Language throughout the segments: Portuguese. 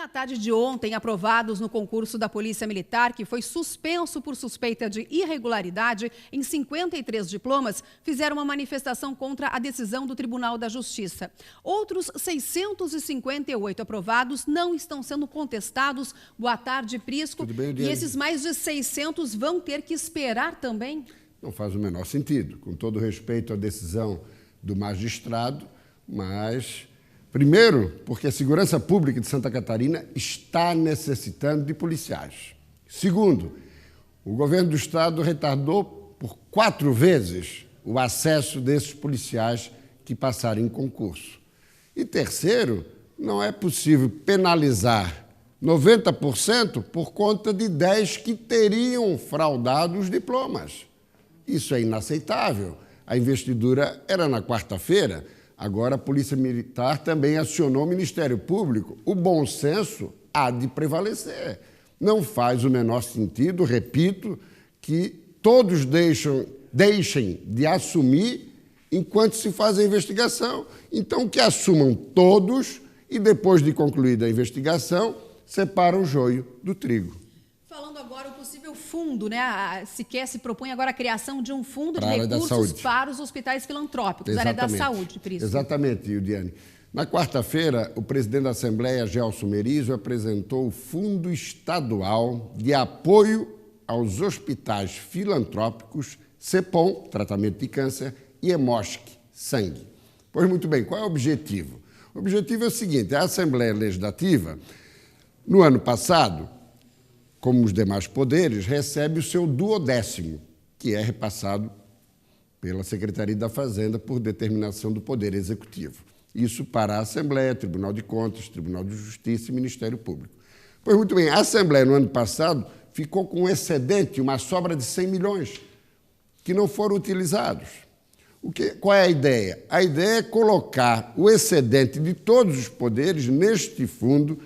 Na tarde de ontem, aprovados no concurso da Polícia Militar, que foi suspenso por suspeita de irregularidade em 53 diplomas, fizeram uma manifestação contra a decisão do Tribunal da Justiça. Outros 658 aprovados não estão sendo contestados. Boa tarde, Prisco. Tudo bem, e esses mais de 600 vão ter que esperar também? Não faz o menor sentido, com todo respeito à decisão do magistrado, mas... Primeiro, porque a segurança pública de Santa Catarina está necessitando de policiais. Segundo, o governo do estado retardou por 4 vezes o acesso desses policiais que passaram em concurso. E terceiro, não é possível penalizar 90% por conta de 10 que teriam fraudado os diplomas. Isso é inaceitável. A investidura era na quarta-feira. Agora, a Polícia Militar também acionou o Ministério Público. O bom senso há de prevalecer. Não faz o menor sentido, repito, que todos deixem de assumir enquanto se faz a investigação. Então, que assumam todos e, depois de concluída a investigação, separam o joio do trigo. Falando agora o possível fundo, né? Se propõe agora a criação de um fundo de Para recursos para os hospitais filantrópicos, área da saúde, Prisco. Exatamente, Ildiane. Na quarta-feira, o presidente da Assembleia, Gelson Merizio, apresentou o Fundo Estadual de Apoio aos Hospitais Filantrópicos, CEPOM, tratamento de câncer, e EMOSC, sangue. Pois muito bem, qual é o objetivo? O objetivo é o seguinte: a Assembleia Legislativa, no ano passado, como os demais poderes, recebe o seu 12º, que é repassado pela Secretaria da Fazenda por determinação do Poder Executivo. Isso para a Assembleia, Tribunal de Contas, Tribunal de Justiça e Ministério Público. Pois muito bem, a Assembleia, no ano passado, ficou com um excedente, uma sobra de 100 milhões, que não foram utilizados. Qual é a ideia? A ideia é colocar o excedente de todos os poderes neste fundo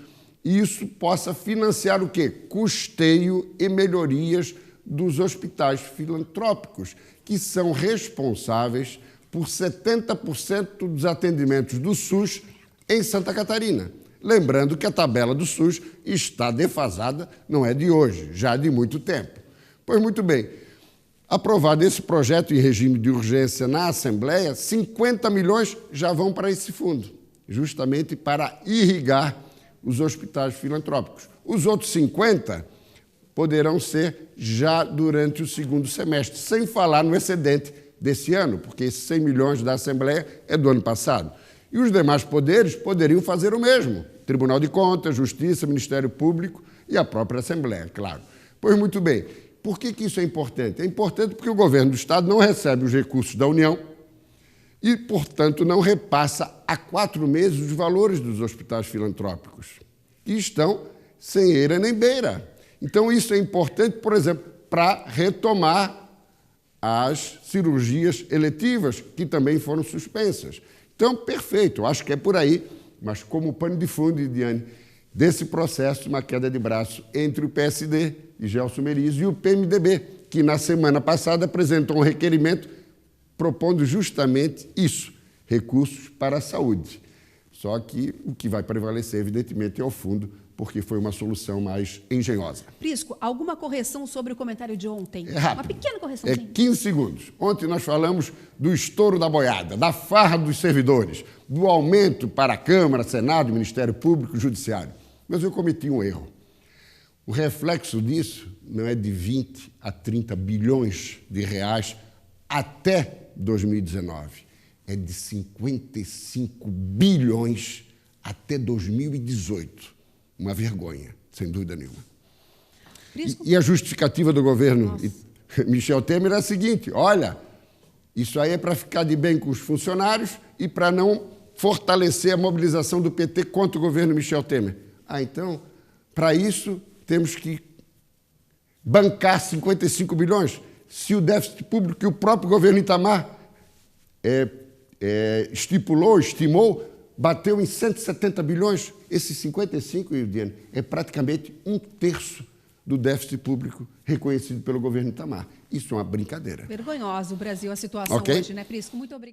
e isso possa financiar o quê? Custeio e melhorias dos hospitais filantrópicos, que são responsáveis por 70% dos atendimentos do SUS em Santa Catarina. Lembrando que a tabela do SUS está defasada, não é de hoje, já de muito tempo. Pois muito bem, aprovado esse projeto em regime de urgência na Assembleia, 50 milhões já vão para esse fundo, justamente para irrigar os hospitais filantrópicos. Os outros 50 poderão ser já durante o segundo semestre, sem falar no excedente desse ano, porque esses 100 milhões da Assembleia é do ano passado. E os demais poderes poderiam fazer o mesmo. Tribunal de Contas, Justiça, Ministério Público e a própria Assembleia, claro. Pois muito bem, por que isso é importante? É importante porque o governo do Estado não recebe os recursos da União e, portanto, não repassa há 4 meses os valores dos hospitais filantrópicos, que estão sem eira nem beira. Então, isso é importante, por exemplo, para retomar as cirurgias eletivas, que também foram suspensas. Então, perfeito, acho que é por aí, mas como pano de fundo, Diane, desse processo, uma queda de braço entre o PSD e Gelson Merizio e o PMDB, que na semana passada apresentou um requerimento propondo justamente isso, recursos para a saúde. Só que o que vai prevalecer, evidentemente, é o fundo, porque foi uma solução mais engenhosa. Prisco, alguma correção sobre o comentário de ontem? É rápido. Uma pequena correção. É 15 segundos. Ontem nós falamos do estouro da boiada, da farra dos servidores, do aumento para a Câmara, Senado, Ministério Público, Judiciário. Mas eu cometi um erro. O reflexo disso não é de 20 a 30 bilhões de reais até 2019. É de 55 bilhões até 2018. Uma vergonha, sem dúvida nenhuma. E a justificativa do governo Michel Temer é a seguinte: olha, isso aí é para ficar de bem com os funcionários e para não fortalecer a mobilização do PT contra o governo Michel Temer. Então, para isso, temos que bancar 55 bilhões. Se o déficit público que o próprio governo Itamar estimou, bateu em 170 bilhões, esses 55, Ildiane, é praticamente 1/3 do déficit público reconhecido pelo governo Itamar. Isso é uma brincadeira. Vergonhoso o Brasil, a situação hoje, né, Prisco? Muito obrigada.